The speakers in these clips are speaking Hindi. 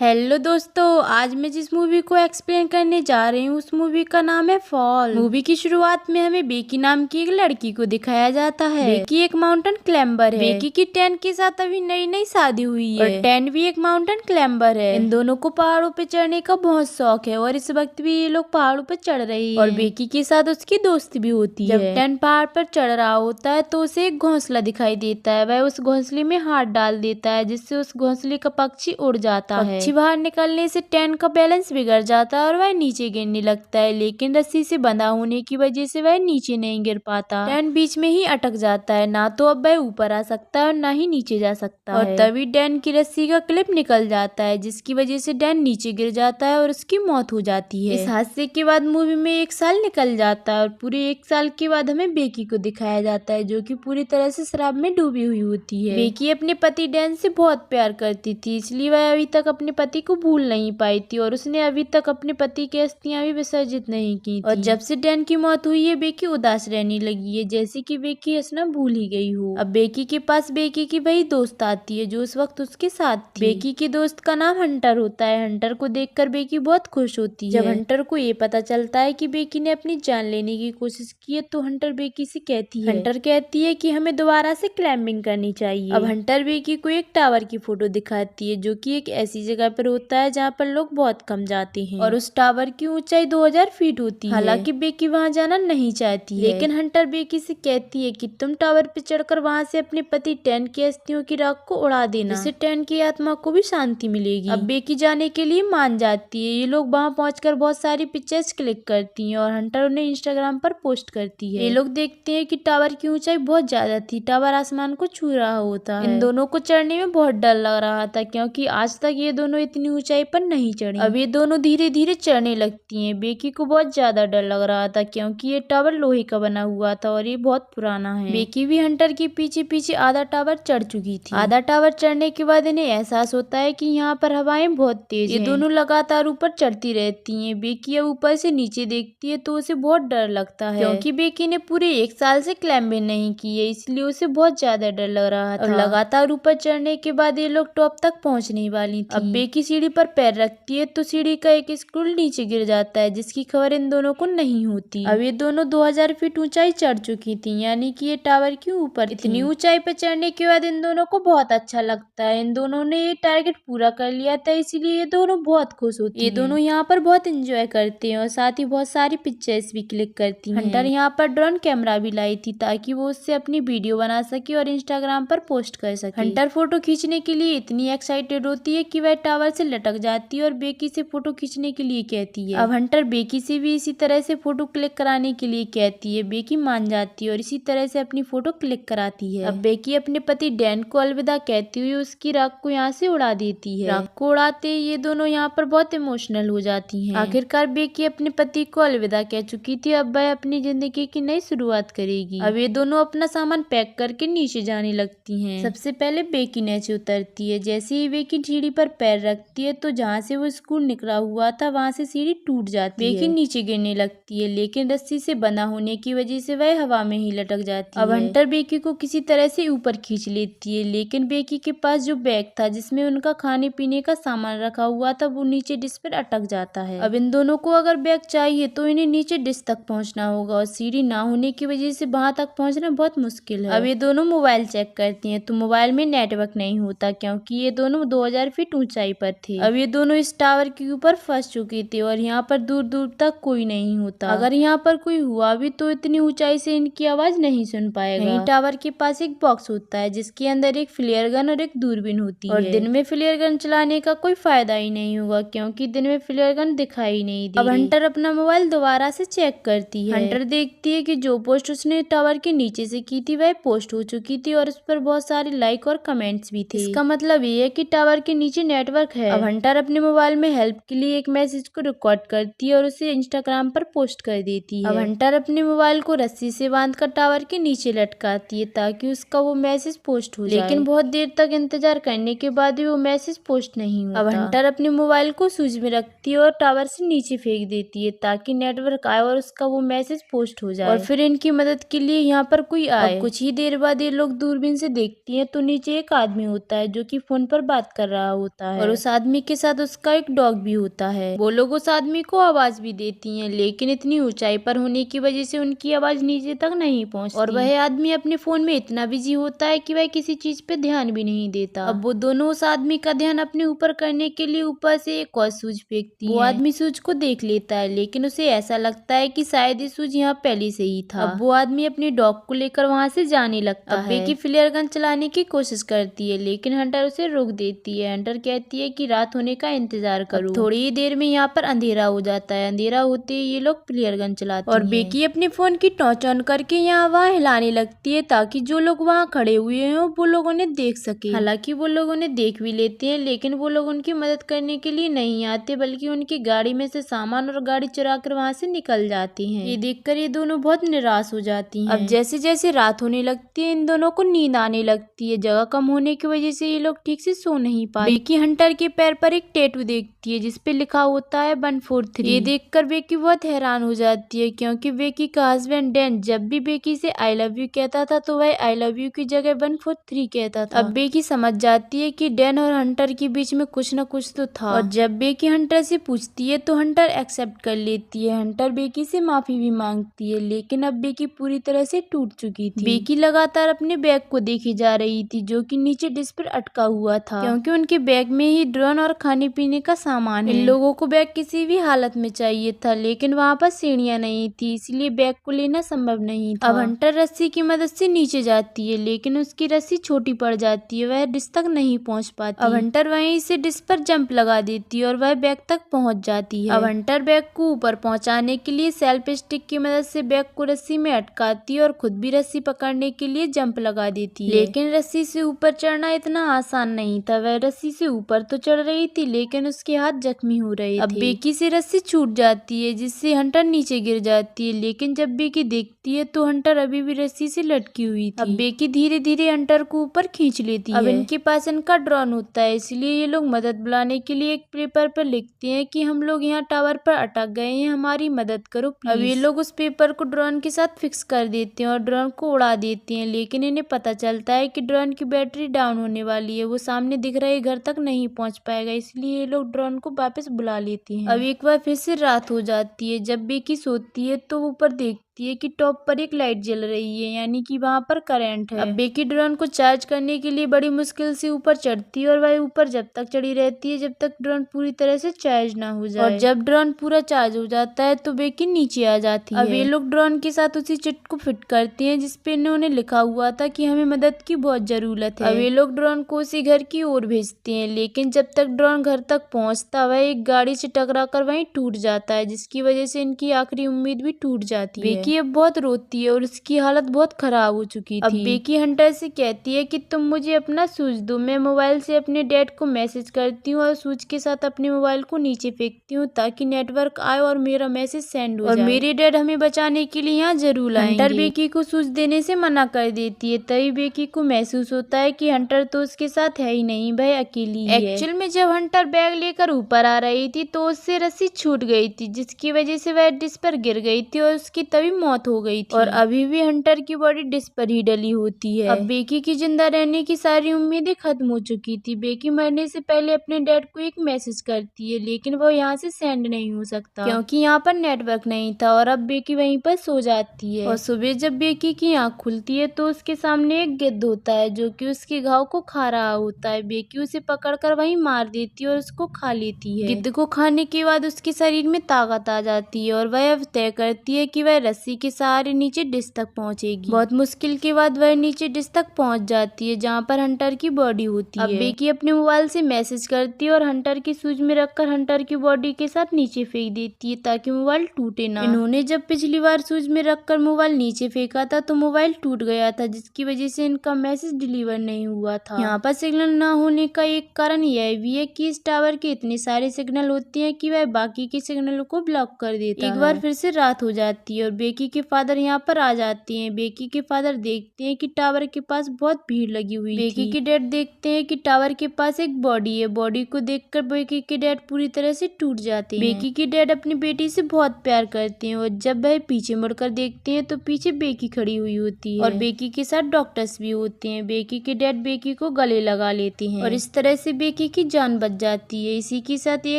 हेलो दोस्तों, आज मैं जिस मूवी को एक्सप्लेन करने जा रही हूँ उस मूवी का नाम है फॉल। मूवी की शुरुआत में हमें बेकी नाम की एक लड़की को दिखाया जाता है। बेकी एक माउंटेन क्लाइंबर है। बेकी की टैन के साथ अभी नई नई शादी हुई है और टैन भी एक माउंटेन क्लाइंबर है। इन दोनों को पहाड़ों पे चढ़ने का बहुत शौक है और इस वक्त भी ये लोग पहाड़ों पे चढ़ रही है। और बेकी के साथ उसकी दोस्त भी होती है। जब टैन पहाड़ पर चढ़ रहा होता है तो उसे एक घोंसला दिखाई देता है। वह उस घोंसले में हाथ डाल देता है जिससे उस घोंसले का पक्षी उड़ जाता है। पक्षी बाहर निकलने से टैन का बैलेंस बिगड़ जाता है और वह नीचे गिरने लगता है, लेकिन रस्सी से बंधा होने की वजह से वह नीचे नहीं गिर पाता। टैन बीच में ही अटक जाता है, ना तो अब वह ऊपर आ सकता है और ना ही नीचे जा सकता है। और तभी डैन की रस्सी का क्लिप निकल जाता है जिसकी वजह से डैन नीचे गिर जाता है और उसकी मौत हो जाती है। इस हादसे के बाद मूवी में 1 साल निकल जाता है और पूरे 1 साल के बाद हमें बेकी को दिखाया जाता है जो कि पूरी तरह से शराब में डूबी हुई होती है। बेकी अपने पति डैन से बहुत प्यार करती थी, इसलिए वह अभी तक अपने पति को भूल नहीं पाई थी और उसने अभी तक अपने पति की अस्थियां भी विसर्जित नहीं की थी। और जब से डैन की मौत हुई है बेकी उदास रहने लगी है, जैसे कि बेकी हंसना भूल ही गई हो। अब बेकी के पास बेकी की वही दोस्त आती है जो उस वक्त उसके साथ थी। बेकी के दोस्त का नाम हंटर होता है। हंटर को देखकर बेकी बहुत खुश होती है। जब हंटर को ये पता चलता है कि बेकी ने अपनी जान लेने की कोशिश की है तो हंटर बेकी से कहती है कि हमें दोबारा से क्लाइंबिंग करनी चाहिए। अब हंटर बेकी को एक टावर की फोटो दिखाती है जो कि एक ऐसी जगह पर होता है जहाँ पर लोग बहुत कम जाते हैं और उस टावर की ऊंचाई 2000 फीट होती है। हालांकि बेकी वहां जाना नहीं चाहती है, लेकिन हंटर बेकी से कहती है कि तुम टावर पे चढ़कर वहां से अपने पति टैन की अस्थियों की राख को उड़ा देना, जिससे टैन की आत्मा को भी शांति मिलेगी। अब बेकी जाने के लिए मान जाती है। ये लोग वहां पहुंचकर बहुत सारी पिक्चर्स क्लिक करती हैं और हंटर उन्हें इंस्टाग्राम पर पोस्ट करती है। ये लोग देखते हैं कि टावर की ऊंचाई बहुत ज्यादा थी, टावर आसमान को छू रहा होता है। इन दोनों को चढ़ने में बहुत डर लग रहा था क्योंकि आज तक ये दोनों इतनी ऊंचाई पर नहीं चढ़ी। अब ये दोनों धीरे धीरे चढ़ने लगती हैं। बेकी को बहुत ज्यादा डर लग रहा था क्योंकि ये टावर लोहे का बना हुआ था और ये बहुत पुराना है। बेकी भी हंटर के पीछे पीछे आधा टावर चढ़ चुकी थी। आधा टावर चढ़ने के बाद इन्हें एहसास होता है कि यहाँ पर हवाएं बहुत तेज हैं। ये दोनों लगातार ऊपर चढ़ती रहती हैं। बेकी अब ऊपर से नीचे देखती है तो उसे बहुत डर लगता है क्योंकि बेकी ने पूरे 1 साल से क्लाइंबिंग नहीं की है, इसलिए उसे बहुत ज्यादा डर लग रहा था। लगातार ऊपर चढ़ने के बाद ये लोग टॉप तक पहुंचने वाली थी। अब बेकी सीढ़ी पर पैर रखती है तो सीढ़ी का एक स्क्रू नीचे गिर जाता है जिसकी खबर इन दोनों को नहीं होती। अब ये दोनों 2000 फीट ऊंचाई चढ़ चुकी थी, यानी कि ये टावर के ऊपर थी। इतनी ऊंचाई पर चढ़ने के बाद इन दोनों को बहुत अच्छा लगता है। इन दोनों ने ये टारगेट पूरा कर लिया था, इसलिए ये दोनों बहुत खुश होती हैं। ये दोनों यहाँ पर बहुत एंजॉय करते हैं और साथ ही बहुत सारी पिक्चर्स भी क्लिक करती हैं। हंटर यहाँ पर ड्रोन कैमरा भी लाई थी ताकि वो उससे अपनी वीडियो बना सके और इंस्टाग्राम पर पोस्ट कर सके। हंटर फोटो खींचने के लिए इतनी एक्साइटेड होती है कि वह टावर से लटक जाती है और बेकी से फोटो खींचने के लिए कहती है। अब हंटर बेकी से भी इसी तरह से फोटो क्लिक कराने के लिए कहती है। बेकी मान जाती है और इसी तरह से अपनी फोटो क्लिक कराती है। अब बेकी अपने पति डैन को अलविदा कहती हुई उसकी राख को यहाँ से उड़ा देती है। राख को उड़ाते ये दोनों यहाँ पर बहुत इमोशनल हो जाती हैं। आखिरकार बेकी अपने पति को अलविदा कह चुकी थी, अब वह अपनी जिंदगी की नई शुरुआत करेगी। अब ये दोनों अपना सामान पैक करके नीचे जाने लगती हैं। सबसे पहले बेकी नीचे उतरती है। जैसे ही बेकी सीढ़ी पर पैर रखती है तो जहाँ से वो स्क्रू निकला हुआ था वहाँ से सीढ़ी टूट जाती है। बेकी नीचे गिरने लगती है, लेकिन रस्सी से बंधा होने की वजह से वह हवा में ही लटक जाती है। अब हंटर बेकी को किसी तरह से ऊपर खींच लेती है, लेकिन बेकी के पास जो बैग था जिसमें उनका खाने पीने का सामान रखा हुआ था वो नीचे डिश पर अटक जाता है। अब इन दोनों को अगर बैग चाहिए तो इन्हें नीचे डिश तक पहुंचना होगा और सीढ़ी ना होने की वजह से वहां तक पहुंचना बहुत मुश्किल है। अब ये दोनों मोबाइल चेक करती हैं तो मोबाइल में नेटवर्क नहीं होता क्योंकि ये दोनों 2000 फीट ऊंचाई पर थे। अब ये दोनों इस टावर के ऊपर फंस चुके थे और यहाँ पर दूर दूर तक कोई नहीं होता। अगर यहाँ पर कोई हुआ भी तो इतनी ऊंचाई से इनकी आवाज नहीं सुन पाएगा। यहीं टावर के पास एक बॉक्स होता है जिसके अंदर एक फ्लेयर गन और एक दूरबीन होती है। और दिन में फ्लेयर गन चलाने का कोई फायदा ही नहीं होगा क्योंकि दिन में फ्लेयर गन दिखाई नहीं दी। अब हंटर अपना मोबाइल दोबारा से चेक करती है। हंटर देखती है कि जो पोस्ट उसने टावर के नीचे से की थी वह पोस्ट हो चुकी थी और उस पर बहुत सारे लाइक और कमेंट्स भी थे। इसका मतलब ये है कि टावर के नीचे नेटवर्क है। अब हंटर अपने मोबाइल में हेल्प के लिए एक मैसेज को रिकॉर्ड करती है और उसे इंस्टाग्राम पर पोस्ट कर देती है। अब हंटर अपने मोबाइल को रस्सी से बांधकर टावर के नीचे लटकाती है ताकि उसका वो मैसेज पोस्ट हो जाए, लेकिन बहुत देर तक इंतजार करने के बाद भी वो मैसेज पोस्ट नहीं होता। अब हंटर अपने मोबाइल को स्विच में रखती है और टावर से नीचे फेंक देती है ताकि नेटवर्क आए और उसका वो मैसेज पोस्ट हो जाए और फिर इनकी मदद के लिए यहाँ पर कोई आए। कुछ ही देर बाद ये लोग दूरबीन से देखती हैं तो नीचे एक आदमी होता है जो कि फोन पर बात कर रहा होता है और उस आदमी के साथ उसका एक डॉग भी होता है। वो लोग उस आदमी को आवाज भी देती हैं, लेकिन इतनी ऊंचाई पर होने की वजह से उनकी आवाज नीचे तक नहीं पहुंचती और वह आदमी अपने फोन में इतना बिजी होता है कि वह किसी चीज पे ध्यान भी नहीं देता। अब वो दोनों उस आदमी का ध्यान अपने ऊपर करने के लिए ऊपर से एक और सूज फेंकती हैं। वो आदमी सूज को देख लेता है, लेकिन उसे ऐसा लगता है कि शायद ये सूज यहाँ पहले से ही था। अब वो आदमी अपनी डॉग को लेकर वहाँ से जाने लगता है। बेकी फ्लेयर गन चलाने की कोशिश करती है, लेकिन हंटर उसे रोक देती है। हंटर कहती है कि रात होने का इंतजार करो। थोड़ी ही देर में यहाँ पर अंधेरा हो जाता है। अंधेरा होते ही ये लोग फ्लेयर गन चलाते हैं और बेकी अपने फोन की टॉर्च ऑन करके यहाँ वहाँ हिलाने लगती है ताकि जो लोग वहाँ खड़े हुए हैं वो लोग उन्हें देख सके। हालांकि वो लोग उन्हें देख भी लेते हैं, लेकिन वो लोग उनकी मदद करने के लिए नहीं आते, बल्कि उनकी गाड़ी में से सामान और गाड़ी चुरा कर वहाँ से निकल जाते हैं। ये देखकर ये दोनों बहुत निराश हो जाती हैं। अब जैसे जैसे रात होने लगती है इन दोनों को नींद आने लगती है। जगह कम होने की वजह से ये लोग ठीक से सो नहीं पाते। बेकी हंटर के पैर पर एक टैटू देखती है जिसपे लिखा होता है 143। ये देखकर बेकी बहुत हैरान हो जाती है, क्योंकि बेकी का हस्बैंड डैन जब भी बेकी से आई लव यू कहता था तो वह आई लव यू की जगह 143 कहता था। अब बेकी समझ जाती है कि डैन और हंटर के बीच में कुछ न कुछ तो था और जब बेकी हंटर से पूछती है तो हंटर एक्सेप्ट कर लेती है। हंटर बेकी से माफी भी मांगती है, लेकिन अब बेकी पूरी तरह से टूट चुकी थी। बेकी लगातार अपने बैग को देखे जा रही थी जो कि नीचे डिस्क पर अटका हुआ था, क्योंकि उनके बैग में ही ड्रोन और खाने पीने का सामान है। इन लोगों को बैग किसी भी हालत में चाहिए था, लेकिन वहाँ पर सीढ़ियाँ नहीं थी, इसलिए बैग को लेना संभव नहीं था। अब हंटर रस्सी की मदद से नीचे जाती है, लेकिन उसकी रस्सी छोटी पड़ जाती है, वह डिस्क तक नहीं पहुँच पाती। अब हंटर वहीं से डिस्क पर जंप लगा देती है और वह बैग तक पहुँच जाती है। अब हंटर बैग को ऊपर पहुँचाने के लिए सेल्फ स्टिक की मदद से बैग को रस्सी में अटकाती है और खुद भी रस्सी पकड़ने के लिए जंप लगा देती है। लेकिन रस्सी से ऊपर चढ़ना इतना आसान नहीं था। वह रस्सी से ऊपर तो चढ़ रही थी, लेकिन उसके हाथ जख्मी हो रहे थे। अब बेकी से रस्सी छूट जाती है, जिससे हंटर नीचे गिर जाती है, लेकिन जब बेकी देखती है तो हंटर अभी भी रस्सी से लटकी हुई थी। अब बेकी धीरे धीरे हंटर को ऊपर खींच लेती है। अब इनके पास इनका ड्रोन होता है, इसलिए ये लोग मदद बुलाने के लिए एक पेपर पर लिखते हैं कि हम लोग यहाँ टावर पर अटक गए हैं, हमारी मदद करो प्लीज। अब ये लोग उस पेपर को ड्रोन के साथ फिक्स कर देते हैं और ड्रोन को उड़ा देते हैं, लेकिन इन्हें पता चलता है कि ड्रोन की बैटरी डाउन होने वाली है, वो सामने दिख रहे घर तक नहीं पहुंच पाएगा, इसलिए ये लोग ड्रोन को वापस बुला लेते हैं। अब एक बार फिर से रात हो जाती है। जब बेकी सोती है तो ऊपर देखती है कि टॉप पर एक लाइट जल रही है, यानी कि वहाँ पर करंट है। अब बेकी ड्रोन को चार्ज करने के लिए बड़ी मुश्किल से ऊपर चढ़ती है और वह ऊपर जब तक चढ़ी रहती है जब तक ड्रोन पूरी तरह से चार्ज ना हो जाए, और जब ड्रोन पूरा चार्ज हो जाता है तो बेकी नीचे आ जाती है। अब ये लोग ड्रोन के साथ उसी चिट को फिट करते हैं जिसपे इन्होंने लिखा हुआ था कि हमें मदद की बहुत जरूरत है। अब ये लोग ड्रोन को उसी घर की ओर भेजते हैं, लेकिन जब तक ड्रोन घर तक पहुंचता वह एक गाड़ी से टकराकर वहीं टूट जाता है, जिसकी वजह से इनकी आखिरी उम्मीद भी टूट जाती है। बेकी अब बहुत रोती है और उसकी हालत बहुत खराब हो चुकी थी। अब बेकी हंटर से कहती है कि तुम मुझे अपना सूज दो, मैं मोबाइल से अपने डैड को मैसेज करती हूँ और सूज के साथ अपने मोबाइल को नीचे फेंकती हूँ ताकि नेटवर्क आए और मेरा मैसेज सेंड हो जाए और मेरे डैड हमें बचाने के लिए यहाँ जरूर आएंगे। हंटर बेकी को सूज देने से मना कर देती है। तभी बेकी को महसूस होता है कि हंटर तो उसके साथ है ही नहीं, वह अकेली है। एक्चुअल में जब हंटर बैग लेकर ऊपर आ रही थी तो उससे रस्सी छूट गई थी, जिसकी वजह से वह डिस्क पर गिर गई थी और उसकी तभी मौत हो गई थी और अभी भी हंटर की बॉडी डिस्क पर ही डली होती है। अब बेकी की जिंदा रहने की सारी उम्मीदें खत्म हो चुकी थी। बेकी मरने से पहले अपने डैड को एक मैसेज करती है, लेकिन वो यहाँ से सेंड नहीं हो सकता क्योंकि यहाँ पर नेटवर्क नहीं था और अब बेकी वहीं पर सो जाती है। और सुबह जब बेकी की आँख खुलती है तो उसके सामने एक गिद्ध होता है जो कि उसके घाव को खा रहा होता है। बेकी उसे पकड़कर वहीं मार देती है और उसको खा लेती है। गिद्ध को खाने के बाद उसके शरीर में ताकत आ जाती है और वह अब तय करती है कि वह रस्सी के सहारे नीचे डिस्क तक पहुंचेगी। बहुत मुश्किल के बाद वह नीचे डिस्क तक पहुंच जाती है जहां पर हंटर की बॉडी होती है। अब बेकी अपने मोबाइल से मैसेज करती है और हंटर की सूज में रखकर हंटर की बॉडी के साथ नीचे फेंक देती है ताकि मोबाइल टूटे ना। इन्होंने जब पिछली बार सूज में रखकर मोबाइल नीचे फेंका था तो मोबाइल टूट गया था, जिसकी वजह से इनका मैसेज डिलीवर नहीं हुआ था। यहाँ पर सिग्नल न होने का एक कारण यह भी है कि इस टावर के इतने सारे सिग्नल होते हैं कि वह बाकी के सिग्नल को ब्लॉक कर देता है। एक बार फिर से रात हो जाती है और बेकी के फादर यहाँ पर आ जाते हैं। बेकी के फादर देखते हैं कि टावर के पास बहुत भीड़ लगी हुई थी। बेकी के डैड देखते हैं कि टावर के पास एक बॉडी है। बॉडी को देखकर बेकी के डैड पूरी तरह से टूट जाते हैं। बेकी के डैड अपनी बेटी से बहुत प्यार करते हैं और जब वह पीछे मुड़कर देखते हैं तो पीछे बेकी खड़ी हुई होती है और बेकी के साथ डॉक्टर्स भी होते हैं। बेकी के डैड बेकी को गले लगा लेते हैं और इस तरह से बेकी की जान बच जाती है। इसी के साथ ये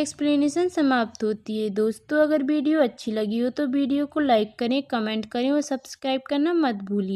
एक्सप्लेनेशन समाप्त होती है। दोस्तों, अगर वीडियो अच्छी लगी हो तो वीडियो को लाइक करें, कमेंट करें और सब्सक्राइब करना मत भूलिए।